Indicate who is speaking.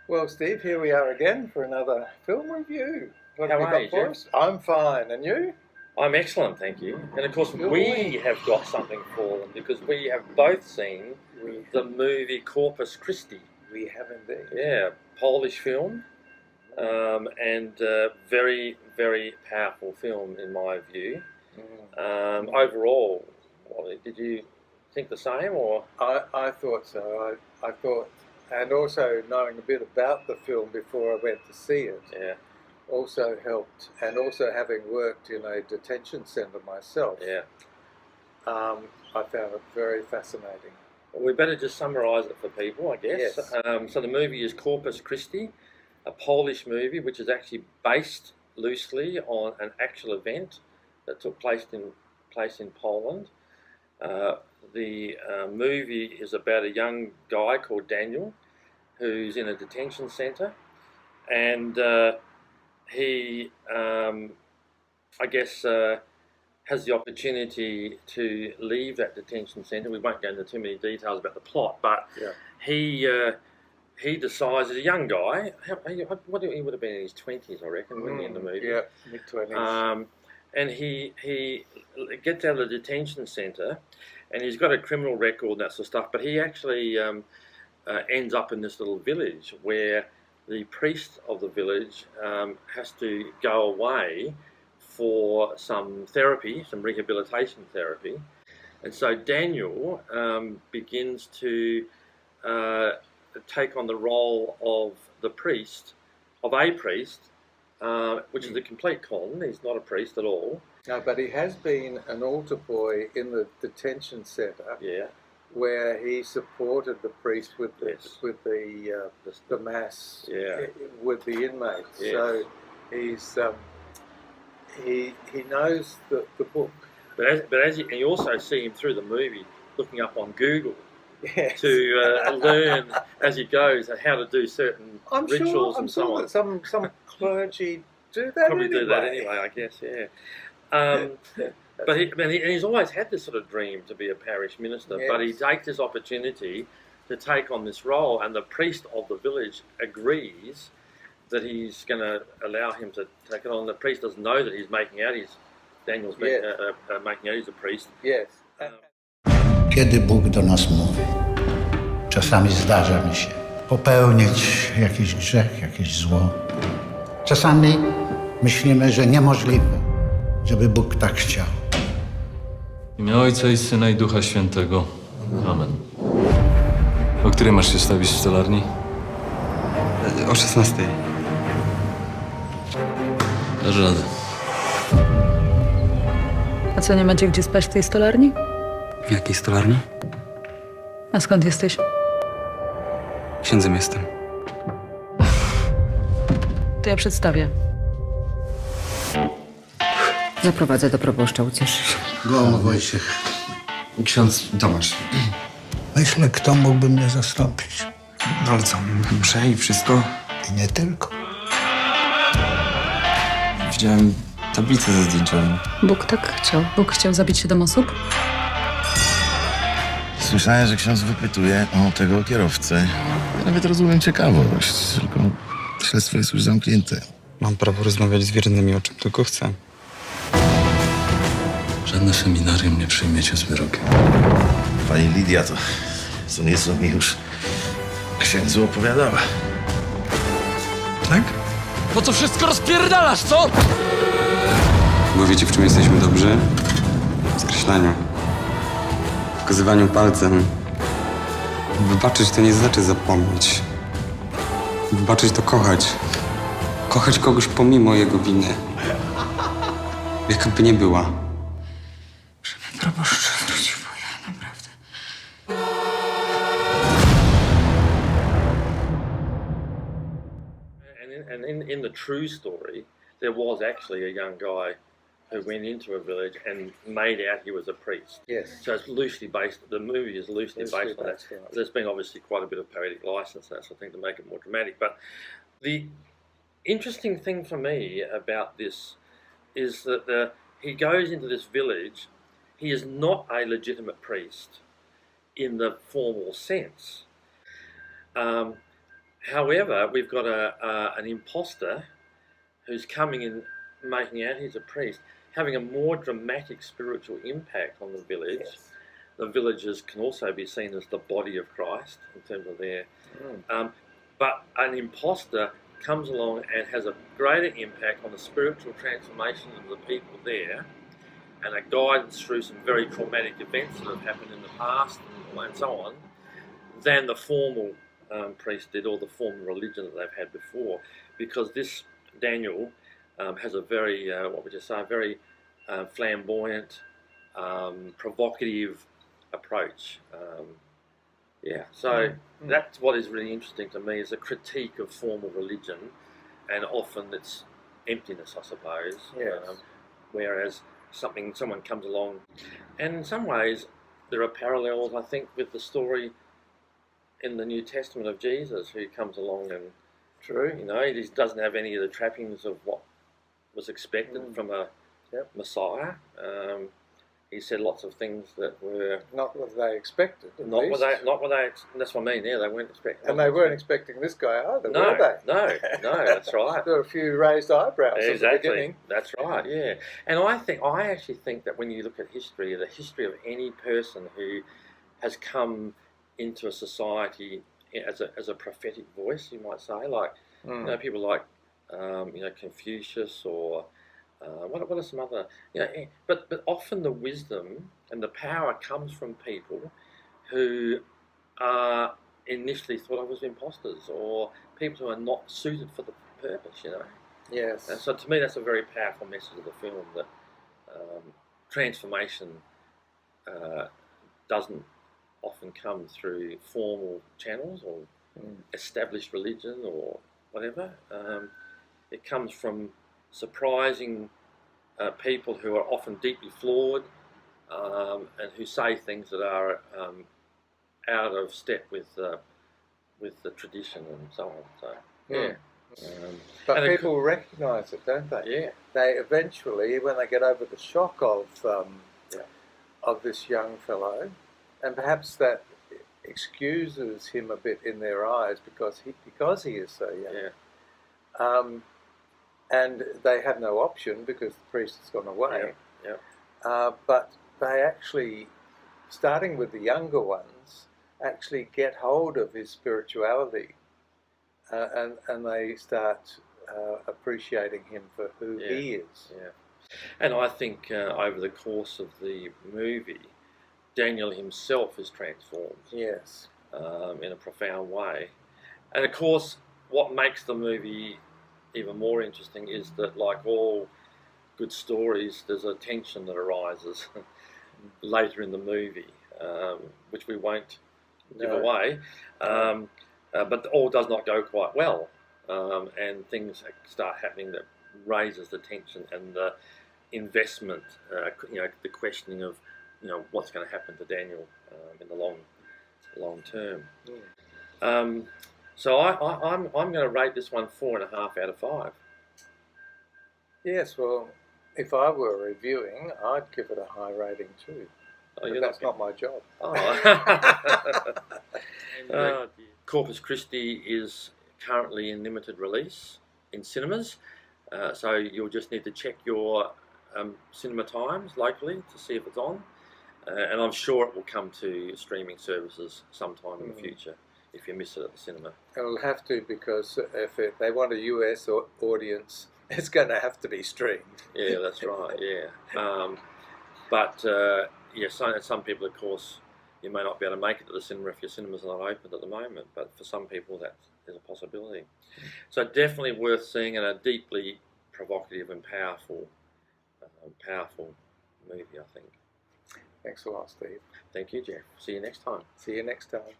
Speaker 1: Well, Steve, here we are again for another film review. What
Speaker 2: How
Speaker 1: have you
Speaker 2: are
Speaker 1: got
Speaker 2: you,
Speaker 1: for
Speaker 2: Jeff?
Speaker 1: us? I'm fine, and you?
Speaker 2: I'm excellent, thank you. And of course,
Speaker 1: Good
Speaker 2: we
Speaker 1: morning.
Speaker 2: have got something for them because we have both seen the movie Corpus Christi.
Speaker 1: We have indeed.
Speaker 2: Yeah, Polish film, and very, very powerful film in my view. Overall, Wally, did you think the same, or?
Speaker 1: I thought so. I thought, and also knowing a bit about the film before I went to see it,
Speaker 2: Yeah,
Speaker 1: also helped. And also having worked in a detention centre myself,
Speaker 2: yeah.
Speaker 1: I found it very fascinating.
Speaker 2: Well, we better just summarise it for people, I guess.
Speaker 1: Yes.
Speaker 2: So the movie is Corpus Christi, a Polish movie which is actually based loosely on an actual event that took place in Poland. The movie is about a young guy called Daniel who's in a detention centre, and he, I guess, has the opportunity to leave that detention centre. We won't go into too many details about the plot, but
Speaker 1: Yeah.
Speaker 2: he decides, as a young guy, he would have been in his 20s, I reckon, when he in the movie.
Speaker 1: Yeah, mid-20s.
Speaker 2: And he gets out of the detention centre, and he's got a criminal record and that sort of stuff, but he actually ends up in this little village where the priest of the village has to go away for some therapy, some rehabilitation therapy. And so Daniel begins to take on the role of a priest, which is a complete con. He's not a priest at all.
Speaker 1: No, but he has been an altar boy in the detention centre.
Speaker 2: Yeah.
Speaker 1: Where he supported the priest with the
Speaker 2: Yes.
Speaker 1: with the mass,
Speaker 2: Yeah.
Speaker 1: with the inmates.
Speaker 2: Yes.
Speaker 1: So he's he knows the book.
Speaker 2: And you also see him through the movie looking up on Google
Speaker 1: Yes.
Speaker 2: to learn as he goes how to do certain
Speaker 1: I'm
Speaker 2: rituals
Speaker 1: sure,
Speaker 2: and so on.
Speaker 1: that some clergy do that.
Speaker 2: Probably
Speaker 1: anyway.
Speaker 2: do that anyway, I guess. Yeah. But he's always had this sort of dream to be a parish minister.
Speaker 1: Yes.
Speaker 2: But he takes this opportunity to take on this role, and the priest of the village agrees that he's going to allow him to take it on. The priest doesn't know that he's making out Daniel's
Speaker 1: Yes.
Speaker 2: making out he's a priest.
Speaker 1: Yes.
Speaker 3: Kiedy Bóg do nas mówi, czasami zdarza mi się popełnić jakiś grzech, jakieś zło. Czasami myślimy, że niemożliwe, żeby Bóg tak chciał.
Speaker 4: W imię Ojca i Syna i Ducha Świętego. Amen. O której masz się stawić w stolarni?
Speaker 5: O 16.
Speaker 4: Dasz radę.
Speaker 6: A co, nie macie gdzie spać w tej stolarni?
Speaker 5: W jakiej stolarni?
Speaker 6: A skąd jesteś?
Speaker 5: Księdzem jestem.
Speaker 6: To ja przedstawię.
Speaker 7: Zaprowadzę do proboszcza, ucieszysz się.
Speaker 3: Gołąb Wojciech.
Speaker 5: Ksiądz Tomasz.
Speaker 3: Myślę, kto mógłby mnie zastąpić.
Speaker 5: No ale co, mszę i wszystko?
Speaker 3: I nie tylko.
Speaker 5: Widziałem tablicę ze zdjęciami.
Speaker 6: Bóg tak chciał. Bóg chciał zabić 7 osób?
Speaker 8: Słyszałem, że ksiądz wypytuje o tego kierowcę. Ja nawet rozumiem ciekawość, tylko śledztwo jest już zamknięte.
Speaker 5: Mam prawo rozmawiać z wiernymi o czym tylko chcę.
Speaker 4: Żadne seminarium nie przyjmiecie z wyrokiem.
Speaker 8: Pani Lidia to co nieco mi już księdzu opowiadała.
Speaker 5: Tak?
Speaker 4: Po co wszystko rozpierdalasz, co?
Speaker 5: Bo wiecie, w czym jesteśmy dobrzy? W skreślaniu. Wskazywaniu palcem. Wybaczyć to nie znaczy zapomnieć. Wybaczyć to kochać. Kochać kogoś pomimo jego winy. Jaka by nie była. Żeby proboszcz wrócił, bo ja naprawdę...
Speaker 2: And in the true story, there was actually a young guy who went into a village and made out he was a priest.
Speaker 1: Yes.
Speaker 2: So it's loosely based, the movie is loosely based on that.
Speaker 1: That's right.
Speaker 2: There's been obviously quite a bit of poetic license, that sort of thing, to make it more dramatic. But the interesting thing for me about this is that he goes into this village. He is not a legitimate priest in the formal sense. However, we've got an imposter who's coming in, making out he's a priest, having a more dramatic spiritual impact on the village.
Speaker 1: Yes.
Speaker 2: The villagers can also be seen as the body of Christ in terms of their... but an imposter comes along and has a greater impact on the spiritual transformation of the people there, and a guidance through some very traumatic events that have happened in the past and so on, than the formal priest did, or the formal religion that they've had before. Because this Daniel has a very, what would you say, very flamboyant, provocative approach. So that's what is really interesting to me, is a critique of formal religion, and often it's emptiness, I suppose.
Speaker 1: Yes.
Speaker 2: Whereas someone comes along, and in some ways there are parallels, I think, with the story in the New Testament of Jesus, who comes along and,
Speaker 1: True.
Speaker 2: you know, he just doesn't have any of the trappings of what was expected from a Messiah. He said lots of things that were
Speaker 1: Not what they expected.
Speaker 2: not what they. That's what I mean. Yeah, they weren't expecting.
Speaker 1: And they weren't expecting this guy either,
Speaker 2: No,
Speaker 1: were they?
Speaker 2: no, that's right.
Speaker 1: There were a few raised eyebrows at the
Speaker 2: Exactly.
Speaker 1: beginning.
Speaker 2: That's right. Yeah, and I actually think that when you look at history, the history of any person who has come into a society as a prophetic voice, you might say, like you know, people like Confucius, or what are some other, but often the wisdom and the power comes from people who are initially thought of as imposters, or people who are not suited for the purpose,
Speaker 1: Yes.
Speaker 2: And so to me, that's a very powerful message of the film, that transformation doesn't often come through formal channels or established religion or whatever. It comes from surprising people who are often deeply flawed, and who say things that are out of step with the tradition and so on. So
Speaker 1: But
Speaker 2: and
Speaker 1: people recognise it, don't they?
Speaker 2: Yeah.
Speaker 1: They eventually, when they get over the shock of this young fellow, and perhaps that excuses him a bit in their eyes because he is so young. And they have no option because the priest has gone away. But they actually, starting with the younger ones, actually get hold of his spirituality, and they start appreciating him for who he is.
Speaker 2: Yeah. And I think over the course of the movie, Daniel himself is transformed.
Speaker 1: Yes.
Speaker 2: In a profound way. And of course, what makes the movie even more interesting is that, like all good stories, there's a tension that arises later in the movie, which we won't give away. But all does not go quite well, and things start happening that raises the tension and the investment, the questioning of, what's going to happen to Daniel in the long term. So I'm going to rate this one 4.5 out of 5.
Speaker 1: Yes, well, if I were reviewing, I'd give it a high rating too. But that's not my job.
Speaker 2: Corpus Christi is currently in limited release in cinemas, so you'll just need to check your cinema times locally to see if it's on, and I'm sure it will come to streaming services sometime in the future if you miss it at the cinema.
Speaker 1: It'll have to, because if they want a US audience, it's going to have to be streamed.
Speaker 2: Yeah, that's right. Yeah, some people, of course, you may not be able to make it to the cinema if your cinemas are not open at the moment. But for some people, that is a possibility. So definitely worth seeing, and a deeply provocative and powerful movie, I think.
Speaker 1: Thanks a lot, Steve.
Speaker 2: Thank you, Jeff. See you next time.
Speaker 1: See you next time.